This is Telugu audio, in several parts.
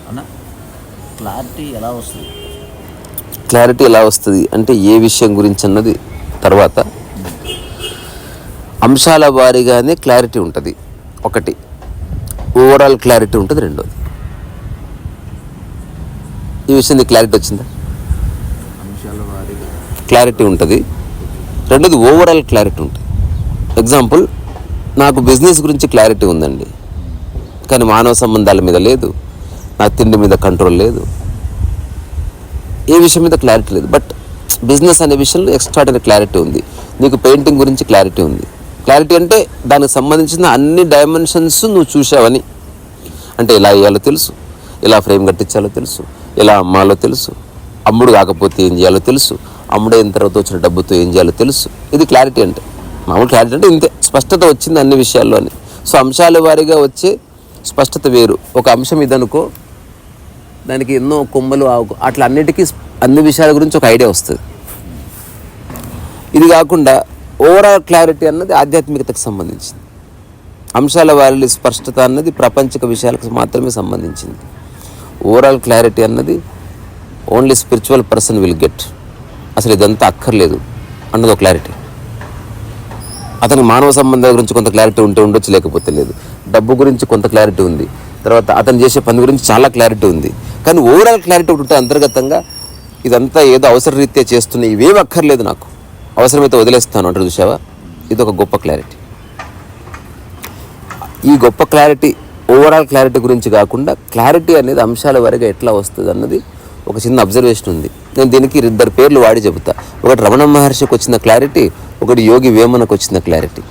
అన్న క్లారిటీ ఎలా వస్తుంది? క్లారిటీ ఎలా వస్తుంది అంటే ఏ విషయం గురించి అన్నది తర్వాత అంశాల వారీగానే క్లారిటీ ఉంటుంది. ఒకటి ఓవరాల్ క్లారిటీ ఉంటుంది. రెండోది ఈ విషయం క్లారిటీ వచ్చిందా? అంశాల వారీగా క్లారిటీ ఉంటుంది. రెండోది ఓవరాల్ క్లారిటీ ఉంటుంది. ఎగ్జాంపుల్, నాకు బిజినెస్ గురించి క్లారిటీ ఉందండి, కానీ మానవ సంబంధాల మీద లేదు, నా తిండి మీద కంట్రోల్ లేదు, ఏ విషయం మీద క్లారిటీ లేదు. బట్ బిజినెస్ అనే విషయంలో ఎక్స్ట్రాడనరీ క్లారిటీ ఉంది. నీకు పెయింటింగ్ గురించి క్లారిటీ ఉంది. క్లారిటీ అంటే దానికి సంబంధించిన అన్ని డైమెన్షన్స్ నువ్వు చూసావని. అంటే ఎలా వేయాలో తెలుసు, ఎలా ఫ్రేమ్ కట్టించాలో తెలుసు, ఎలా అమ్మాలో తెలుసు, అమ్ముడు కాకపోతే ఏం చేయాలో తెలుసు, అమ్ముడైన తర్వాత వచ్చిన డబ్బుతో ఏం చేయాలో తెలుసు. ఇది క్లారిటీ అంటే. మామూలు క్లారిటీ అంటే ఇంతే, స్పష్టత వచ్చింది అన్ని విషయాల్లో అని. సో అంశాల వారీగా వచ్చే స్పష్టత వేరు. ఒక అంశం ఇదనుకో, దానికి ఎన్నో కొమ్మలు ఆకు అట్లా అన్ని విషయాల గురించి ఒక ఐడియా వస్తుంది. ఇది కాకుండా ఓవరాల్ క్లారిటీ అన్నది ఆధ్యాత్మికతకు సంబంధించింది. అంశాల వారి స్పష్టత అన్నది ప్రపంచక విషయాలకు మాత్రమే సంబంధించింది. ఓవరాల్ క్లారిటీ అన్నది only spiritual person will get. అసలు ఇదంతా అక్కర్లేదు అన్నది ఒక క్లారిటీ. అతని మానవ సంబంధాల గురించి కొంత క్లారిటీ ఉంటే ఉండొచ్చు, లేకపోతే లేదు. డబ్బు గురించి కొంత క్లారిటీ ఉంది, తర్వాత అతను చేసే పని గురించి చాలా క్లారిటీ ఉంది. కానీ ఓవరాల్ క్లారిటీ ఒకటి ఉంటే అంతర్గతంగా ఇదంతా ఏదో అవసర రీత్యా చేస్తున్నాయి, ఇవేం అక్కర్లేదు, నాకు అవసరమైతే వదిలేస్తాను అంటారు. చూసావా, ఇది ఒక గొప్ప క్లారిటీ. ఈ గొప్ప క్లారిటీ ఓవరాల్ క్లారిటీ గురించి కాకుండా క్లారిటీ అనేది అంశాల వరకు ఎట్లా వస్తుంది అన్నది ఒక చిన్న అబ్జర్వేషన్ ఉంది. నేను దీనికి 2 పేర్లు వాడి చెబుతా. ఒకటి రమణ మహర్షికి వచ్చిన క్లారిటీ, ఒకటి యోగి వేమనకు వచ్చిన క్లారిటీ.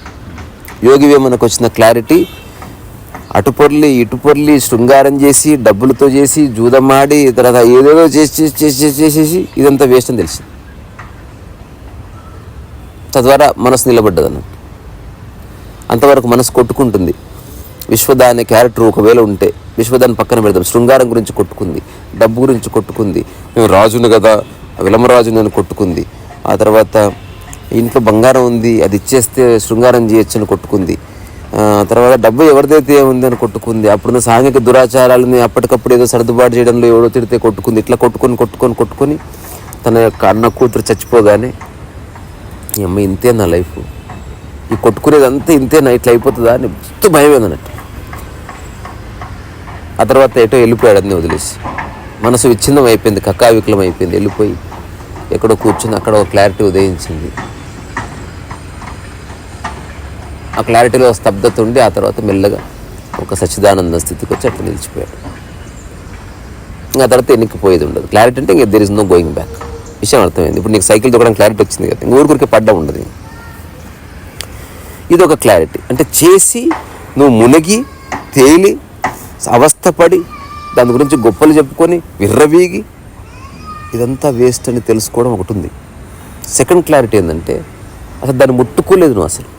యోగి వేమనకు వచ్చిన క్లారిటీ అటు పొర్లి ఇటు పొర్లి శృంగారం చేసి, డబ్బులతో చేసి, జూదమాడి, తర్వాత ఏదేదో చేసేసి ఇదంతా వేస్ట్ అని తెలిసింది. తద్వారా మనసు నిలబడ్డది అన్నట్టు. అంతవరకు మనసు కొట్టుకుంటుంది. విశ్వద అనే క్యారెక్టర్ ఒకవేళ ఉంటే విశ్వదాన్ని పక్కన పెడదాం. శృంగారం గురించి కొట్టుకుంది, డబ్బు గురించి కొట్టుకుంది, నేను రాజును కదా, విలమరాజుని అని కొట్టుకుంది. ఆ తర్వాత ఇంట్లో బంగారం ఉంది, అది ఇచ్చేస్తే శృంగారం చేయొచ్చని కొట్టుకుంది. తర్వాత డబ్బు ఎవరిదైతే ఉంది అని కొట్టుకుంది. అప్పుడున్న సాంఘిక దురాచారాలని అప్పటికప్పుడు ఏదో సర్దుబాటు చేయడంలో ఎవడో తిడితే కొట్టుకుంది. ఇట్లా కొట్టుకొని తన యొక్క అన్న కూతురు చచ్చిపోగానే, ఈ అమ్మాయి ఇంతే నా లైఫ్, ఈ కొట్టుకునేదంతా ఇంతేనా, ఇట్లా అయిపోతుందా అని మస్తు భయం అన్నట్టు. ఆ తర్వాత ఎటో వెళ్ళిపోయాడు, అన్నీ వదిలేసి. మనసు విచ్ఛిన్నం అయిపోయింది, కక్కావికలం అయిపోయింది. వెళ్ళిపోయి ఎక్కడో కూర్చుని అక్కడ ఒక క్లారిటీ ఉదయించింది. ఆ క్లారిటీలో స్తబ్దత ఉండి ఆ తర్వాత మెల్లగా ఒక సచ్చిదానంద స్థితికి వచ్చి అట్లా నిలిచిపోయాడు. ఇంకా తర్వాత ఎన్నికపోయేది ఉండదు. క్లారిటీ అంటే ఇంకా there is no going back. విషయం అర్థమైంది. ఇప్పుడు నీకు సైకిల్ దొక్కడానికి క్లారిటీ వచ్చింది కదా, ఇంక ఊరికే పడ్డా ఉండదు. ఇది ఒక క్లారిటీ. అంటే చేసి నువ్వు మునిగి తేలి అవస్థపడి దాని గురించి గొప్పలు చెప్పుకొని విర్రవీగి ఇదంతా వేస్ట్ అని తెలుసుకోవడం ఒకటి ఉంది. సెకండ్ క్లారిటీ ఏంటంటే అసలు దాన్ని ముట్టుకోలేదు నువ్వు, అసలు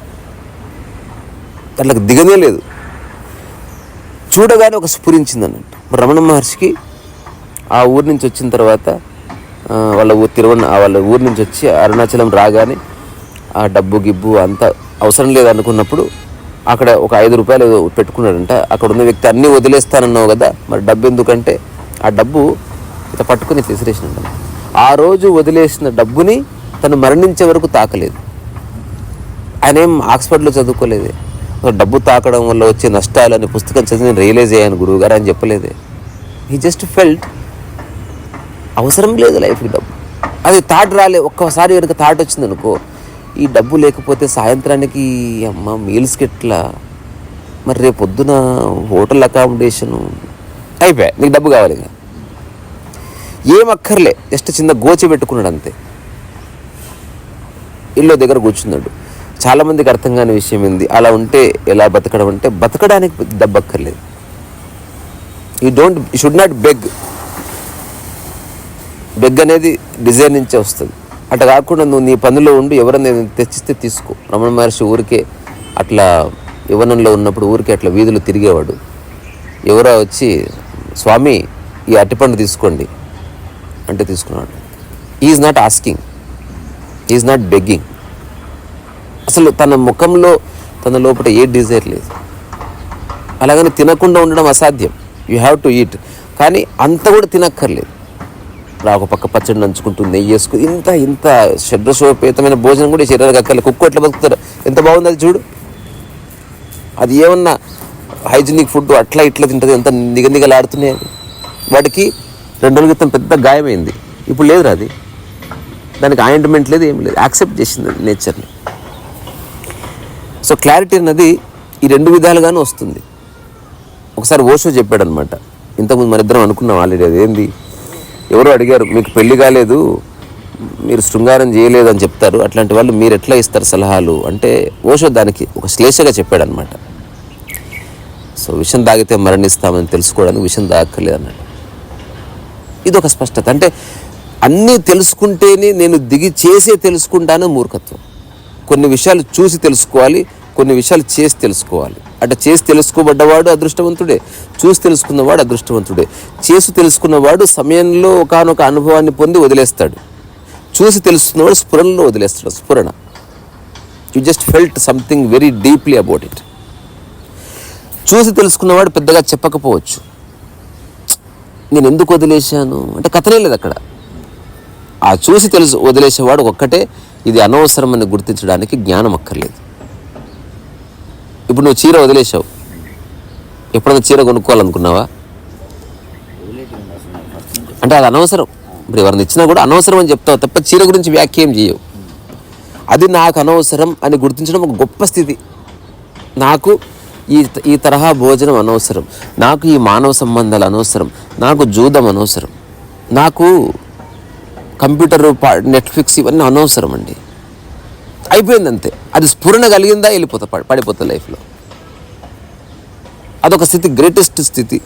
దాంట్లోకి దిగనే లేదు. చూడగానే ఒక స్ఫురించింది అన్నట్టు. రమణ మహర్షికి ఆ ఊరి నుంచి వచ్చిన తర్వాత వాళ్ళ ఊరి నుంచి వచ్చి అరుణాచలం రాగానే ఆ డబ్బు గిబ్బు అంతా అవసరం లేదనుకున్నప్పుడు అక్కడ ఒక 5 రూపాయలు పెట్టుకున్నాడంట. అక్కడ ఉన్న వ్యక్తి అన్నీ వదిలేస్తానన్నావు కదా, మరి డబ్బు ఎందుకంటే ఆ డబ్బు ఇట్లా పట్టుకుని విసిరేసినాడు. ఆ రోజు వదిలేసిన డబ్బుని తను మరణించే వరకు తాకలేదు. ఆయన ఏం ఆక్స్ఫర్డ్లో చదువుకోలేదే. డబ్బు తాకడం వల్ల వచ్చే నష్టాలని పుస్తకం చదివి నేను రియలైజ్ అయ్యాను గురువు గారు అని చెప్పలేదే. హీ జస్ట్ ఫెల్ట్ అవసరం లేదు లైఫ్కి డబ్బు. అది థాట్ రాలే. ఒక్కసారి కనుక థాట్ వచ్చింది అనుకో, ఈ డబ్బు లేకపోతే సాయంత్రానికి అమ్మ మీల్స్కి ఎట్లా, మరి రేపు పొద్దున హోటల్ అకామిడేషను అయిపోయా, నీకు డబ్బు కావాలి. ఏం అక్కర్లే, జస్ట్ చిన్న గోచి పెట్టుకున్నాడు అంతే. ఇల్లు దగ్గర కూర్చున్నాడు. చాలామందికి అర్థం కాని విషయం ఏంది, అలా ఉంటే ఎలా బతకడం అంటే బతకడానికి డబ్బు అక్కర్లేదు. యూ షుడ్ నాట్ బెగ్ అనేది డిజైర్ నుంచే వస్తుంది. అట్లా కాకుండా నువ్వు నీ పనిలో ఉండి ఎవరన్నా తెచ్చిస్తే తీసుకో. రమణ మహర్షి ఊరికే అట్లా యవ్వనంలో ఉన్నప్పుడు ఊరికే అట్లా వీధులు తిరిగేవాడు. ఎవరో వచ్చి స్వామి ఈ అరటిపండు తీసుకోండి అంటే తీసుకున్నాడు. Is not asking, is not begging. అసలు తన ముఖంలో తన లోపల ఏ డిజైర్ లేదు. అలాగని తినకుండా ఉండడం అసాధ్యం. You have to eat. కానీ అంత కూడా తినక్కర్లేదు. ఒక పక్క పచ్చడి నంచుకుంటూ నెయ్యి వేసుకుని ఇంత షడ్రసోపేతమైన భోజనం కూడా శరీరానికి అక్కర్లేదు. కుక్క ఎట్లా బతుకుతారు, ఎంత బాగుంది అది చూడు. అది ఏమన్నా హైజీనిక్ ఫుడ్ అట్లా ఇట్లా తింటుంది, ఎంత నిగనిగలాడుతున్నాయి. వాటికి 2 రోజుల క్రితం పెద్ద గాయమైంది, ఇప్పుడు లేదు అది. దానికి ఆయింట్మెంట్ లేదు, ఏం లేదు, యాక్సెప్ట్ చేసింది నేచర్ని. సో క్లారిటీ అన్నది ఈ 2 విధాలుగానే వస్తుంది. ఒకసారి ఓషో చెప్పాడు అనమాట. ఇంతకుముందు మన ఇద్దరం అనుకున్నాం ఆల్రెడీ. అది ఏంది, ఎవరో అడిగారు, మీకు పెళ్లి కాలేదు, మీరు శృంగారం చేయలేదు అని చెప్తారు, అట్లాంటి వాళ్ళు మీరు ఎట్లా ఇస్తారు సలహాలు అంటే, ఓషో దానికి ఒక శ్లేషగా చెప్పాడు అనమాట. సో విషం తాగితే మరణిస్తామని తెలుసుకోవడానికి విషం తాగక్కర్లేదు అన్నాడు. ఇది ఒక స్పష్టత. అంటే అన్నీ తెలుసుకుంటేనే నేను దిగి చేసే తెలుసుకుంటాను మూర్ఖత్వం. కొన్ని విషయాలు చూసి తెలుసుకోవాలి, కొన్ని విషయాలు చేసి తెలుసుకోవాలి. అంటే చేసి తెలుసుకోబడ్డవాడు అదృష్టవంతుడే, చూసి తెలుసుకున్నవాడు అదృష్టవంతుడే. చేసి తెలుసుకున్నవాడు సమయంలో ఒకానొక అనుభవాన్ని పొంది వదిలేస్తాడు. చూసి తెలుసుకున్నవాడు స్ఫురణలో వదిలేస్తాడు. స్ఫురణ, you just felt something very deeply about it. చూసి తెలుసుకున్నవాడు పెద్దగా చెప్పకపోవచ్చు, నేను ఎందుకు వదిలేశాను అంటే కథనే లేదు అక్కడ. ఆ చూసి వదిలేసేవాడు ఒక్కటే, ఇది అనవసరమని గుర్తించడానికి జ్ఞానం అక్కర్లేదు. ఇప్పుడు నువ్వు చీర వదిలేసావు, ఎప్పుడైనా చీర కొనుక్కోవాలనుకున్నావా? అంటే అది అనవసరం. ఇప్పుడు ఎవరిని ఇచ్చినా కూడా అనవసరం అని చెప్తావు తప్ప చీర గురించి వ్యాఖ్యం చేయవు. అది నాకు అనవసరం అని గుర్తించడం ఒక గొప్ప స్థితి. నాకు ఈ తరహా భోజనం అనవసరం, నాకు ఈ మానవ సంబంధాలు అనవసరం, నాకు జూదం అనవసరం, నాకు కంప్యూటర్ నెట్ఫ్లిక్స్ ఇవన్నీ అనవసరం అండి. అయిపోయింది అంతే. అది స్ఫురణ కలిగిందా పడిపోతా లైఫ్లో. అదొక స్థితి, గ్రేటెస్ట్ స్థితి.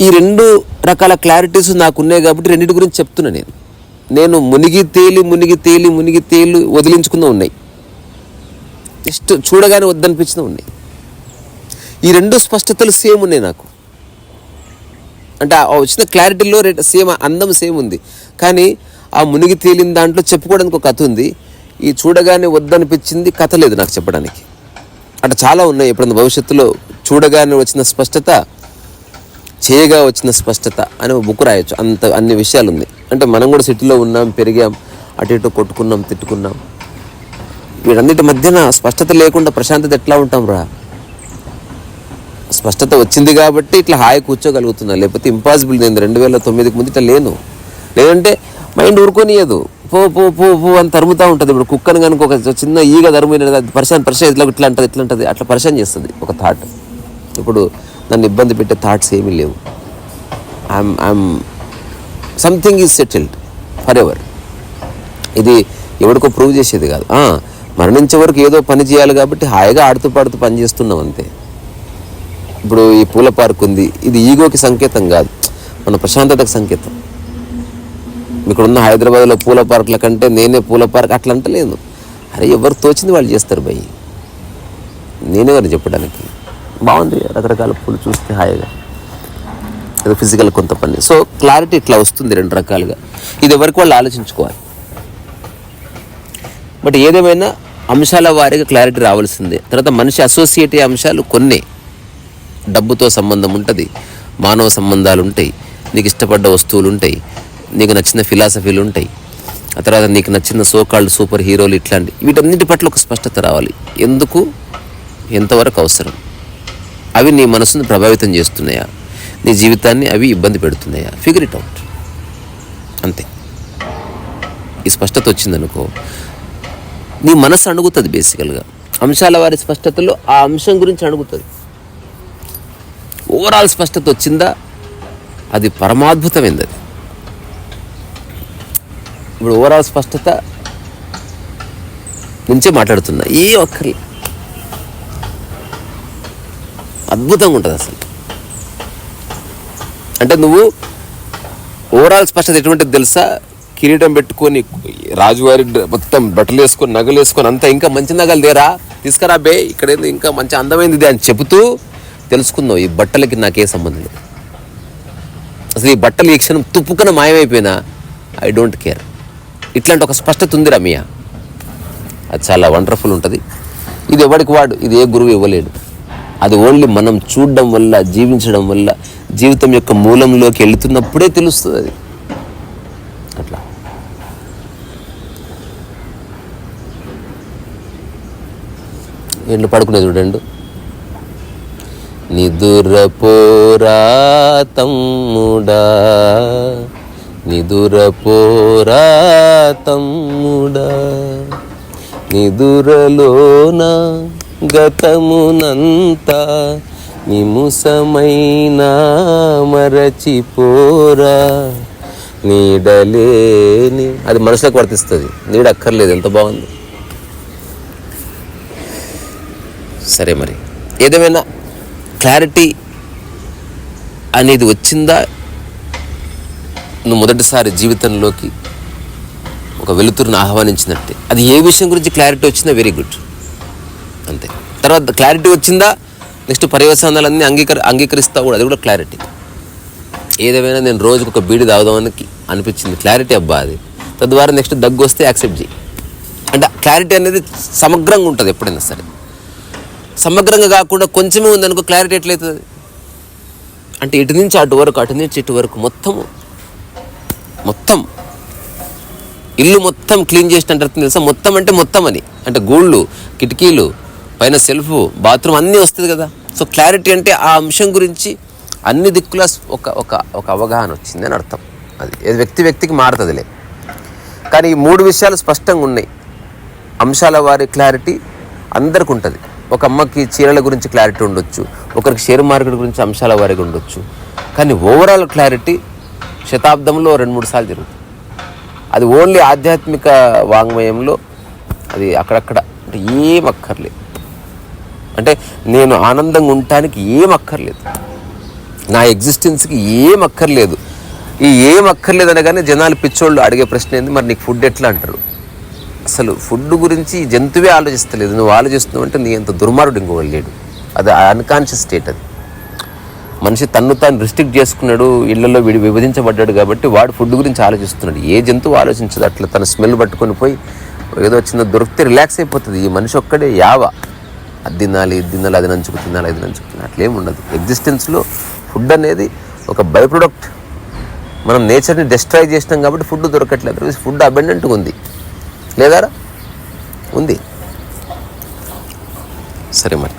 ఈ 2 రకాల క్లారిటీస్ నాకు ఉన్నాయి కాబట్టి రెండింటి గురించి చెప్తున్నా. నేను మునిగి తేలి వదిలించుకున్న ఉన్నాయి, జస్ట్ చూడగానే వద్దనిపించిన ఉన్నాయి. ఈ 2 స్పష్టతలు సేమ్ ఉన్నాయి నాకు. అంటే ఆ వచ్చిన క్లారిటీలో సేమ్ అందం సేమ్ ఉంది. కానీ ఆ మునిగి తేలిన దాంట్లో చెప్పుకోవడానికి ఒక కథ ఉంది, ఈ చూడగానే వద్దనిపించింది కథ లేదు నాకు చెప్పడానికి. అంటే చాలా ఉన్నాయి. ఎప్పుడన్నా భవిష్యత్తులో చూడగానే వచ్చిన స్పష్టత, చేయగా వచ్చిన స్పష్టత అని ఒక బుక్ రాయొచ్చు. అన్ని విషయాలు ఉన్నాయి. అంటే మనం కూడా సిటీలో ఉన్నాం, పెరిగాం, అటు ఇటు కొట్టుకున్నాం, తిట్టుకున్నాం. వీటన్నిటి మధ్యన స్పష్టత లేకుండా ప్రశాంతత ఎట్లా ఉంటాం రా? స్పష్టత వచ్చింది కాబట్టి ఇట్లా హాయి కూర్చోగలుగుతున్నా, లేకపోతే ఇంపాసిబుల్. నేను 2009కి ముందు ఇట్లా లేదంటే మైండ్ ఊరుకోనియదు, పో అని తరుముతూ ఉంటుంది. ఇప్పుడు కుక్కను కనుక ఒక చిన్న ఈగ తరుమైన పరిశాన్ ఇట్లా అంటది అట్లా పరిశాన్ చేస్తుంది ఒక థాట్. ఇప్పుడు నన్ను ఇబ్బంది పెట్టే థాట్స్ ఏమీ లేవు. I'm something is settled for ever. ఇది ఎవరికో ప్రూవ్ చేసేది కాదు. మరణించే వరకు ఏదో పని చేయాలి కాబట్టి హాయిగా ఆడుతూ పాడుతూ పని చేస్తున్నాం అంతే. ఇప్పుడు ఈ పూల పార్క్ ఉంది, ఇది ఈగోకి సంకేతం కాదు, మన ప్రశాంతతకు సంకేతం. ఇక్కడున్న హైదరాబాద్లో పూల పార్కుల కంటే నేనే పూల పార్క్ అట్లా అంటలేను. అరే ఎవరు తోచింది వాళ్ళు చేస్తారు భయ్, నేనేవారు చెప్పడానికి. బాగుంది రకరకాల పూలు చూస్తే హాయిగా, ఏదో ఫిజికల్ కొంత పని. సో క్లారిటీ ఇట్లా వస్తుంది 2 రకాలుగా. ఇది ఎవరికి వాళ్ళు ఆలోచించుకోవాలి. బట్ ఏదేమైనా అంశాల వారీగా క్లారిటీ రావాల్సిందే. తర్వాత మనిషి అసోసియేట్ అయ్యే అంశాలు కొన్ని. డబ్బుతో సంబంధం ఉంటుంది, మానవ సంబంధాలు ఉంటాయి, నీకు ఇష్టపడ్డ వస్తువులు ఉంటాయి, నీకు నచ్చిన ఫిలాసఫీలు ఉంటాయి, ఆ తర్వాత నీకు నచ్చిన సోకాల్డ్ సూపర్ హీరోలు, ఇట్లాంటి వీటన్నిటి పట్ల ఒక స్పష్టత రావాలి. ఎందుకు, ఎంతవరకు అవసరం, అవి నీ మనసును ప్రభావితం చేస్తున్నాయా, నీ జీవితాన్ని అవి ఇబ్బంది పెడుతున్నాయా, ఫిగర్ ఇట్ అవుట్ అంతే. ఈ స్పష్టత వచ్చిందనుకో నీ మనసు అడుగుతుంది. బేసికల్గా అంశాల వారి స్పష్టతలో ఆ అంశం గురించి అడుగుతుంది. ఓవరాల్ స్పష్టత వచ్చిందా అది పరమాద్భుతమైంది. అది ఇప్పుడు ఓవరాల్ స్పష్టత నుంచే మాట్లాడుతున్నా, ఏ ఒక్కరి అద్భుతంగా ఉంటుంది అసలు. అంటే నువ్వు ఓవరాల్ స్పష్టత ఎటువంటిది తెలుసా? కిరీటం పెట్టుకొని రాజువారి మొత్తం బట్టలు వేసుకొని నగలు వేసుకొని అంతా ఇంకా మంచి నగలు దేరా తీసుకురా బే, ఇక్కడ ఇంకా మంచి అందమైంది ఇది అని చెబుతూ తెలుసుకుందాం ఈ బట్టలకి నాకే సంబంధం లేదు. అసలు ఈ బట్టలు ఈ క్షణం తుప్పుకన మాయమైపోయినా ఐ డోంట్ కేర్. ఇట్లాంటి ఒక స్పష్టత ఉంది రమ్య, అది చాలా వండర్ఫుల్ ఉంటుంది. ఇది ఎవరికి వాడు, ఇది ఏ గురువు ఇవ్వలేడు. అది ఓన్లీ మనం చూడడం వల్ల, జీవించడం వల్ల, జీవితం యొక్క మూలంలోకి వెళుతున్నప్పుడే తెలుస్తుంది అది. అట్లా ఇంట్లో పడుకునే చూడండి. నిదురపోరా తమ్ముడా, నిదురపోరా తమ్ముడా, నిదురలోన గతమునంతా నిముసమైన మరచిపోరా, నీడలేని. అది మనుషులకు వర్తిస్తుంది, నీడ అక్కర్లేదు. ఎంత బాగుంది. సరే, మరి ఏదేమైనా క్లారిటీ అనేది వచ్చిందా? నువ్వు మొదటిసారి జీవితంలోకి ఒక వెలుతురును ఆహ్వానించినట్టే. అది ఏ విషయం గురించి క్లారిటీ వచ్చిందా, వెరీ గుడ్, అంతే. తర్వాత క్లారిటీ వచ్చిందా, నెక్స్ట్ పర్యవసానాలన్నీ అంగీకరిస్తావు కూడా, అది కూడా క్లారిటీ. ఏదేమైనా నేను రోజుకు ఒక బీడి తాగుదామని అనిపించింది, క్లారిటీ అబ్బా అది. తద్వారా నెక్స్ట్ దగ్గు వస్తే యాక్సెప్ట్ చేయి. అంటే క్లారిటీ అనేది సమగ్రంగా ఉంటుంది. ఎప్పుడైనా సరే సమగ్రంగా కాకుండా కొంచెమే ఉందనుకో, క్లారిటీ ఎట్లయితుంది అంటే ఇటు నుంచి అటు వరకు, అటు నుంచి ఇటు వరకు మొత్తం ఇల్లు మొత్తం క్లీన్ చేసినట్టు తెలుసా. మొత్తం అంటే మొత్తం అని, అంటే గూళ్ళు, కిటికీలు, పైన సెల్ఫ్, బాత్రూమ్ అన్నీ వస్తుంది కదా. సో క్లారిటీ అంటే ఆ అంశం గురించి అన్ని దిక్కుల ఒక అవగాహన వచ్చింది అని అర్థం. అది వ్యక్తికి మారుతుందిలే. కానీ ఈ 3 విషయాలు స్పష్టంగా ఉన్నాయి. అంశాల వారి క్లారిటీ అందరికి ఉంటుంది. ఒక అమ్మకి చీరల గురించి క్లారిటీ ఉండొచ్చు, ఒకరికి షేర్ మార్కెట్ గురించి అంశాల వారికి ఉండొచ్చు. కానీ ఓవరాల్ క్లారిటీ శతాబ్దంలో 2-3 సార్లు జరుగుతుంది. అది ఓన్లీ ఆధ్యాత్మిక వాంగ్మయంలో, అది అక్కడక్కడ. అంటే ఏం అక్కర్లేదు, అంటే నేను ఆనందంగా ఉండటానికి ఏం అక్కర్లేదు, నా ఎగ్జిస్టెన్స్కి ఏం అక్కర్లేదు. ఈ ఏం అక్కర్లేదు అనగానే జనాలు పిచ్చోళ్ళు అడిగే ప్రశ్న ఏంది, మరి నీకు ఫుడ్ ఎట్లా అంటారు. అసలు ఫుడ్ గురించి జంతువే ఆలోచిస్తలేదు, నువ్వు ఆలోచిస్తున్నావు అంటే నీ అంత దుర్మార్గుడు ఇంకోటి లేడు. అది అన్కాన్షియస్ స్టేట్. అది మనిషి తన్ను తాను రిస్ట్రిక్ట్ చేసుకున్నాడు, ఇళ్లలో విభజించబడ్డాడు కాబట్టి వాడు ఫుడ్ గురించి ఆలోచిస్తున్నాడు. ఏ జంతువు ఆలోచించదు అట్లా. తన స్మెల్ పట్టుకొని పోయి ఏదో చిన్న దొరికితే రిలాక్స్ అయిపోతుంది. ఈ మనిషి ఒక్కడే అది తినాలి, అది నంచుకు తినాలి, అట్లేం ఉండదు. ఎగ్జిస్టెన్స్లో ఫుడ్ అనేది ఒక బై ప్రొడక్ట్. మనం నేచర్ని డిస్ట్రాయ్ చేసినాం కాబట్టి ఫుడ్ దొరకట్లేదు. ఫుడ్ అబెండెంట్గా ఉంది, లేదా ఉంది. సరే మరి.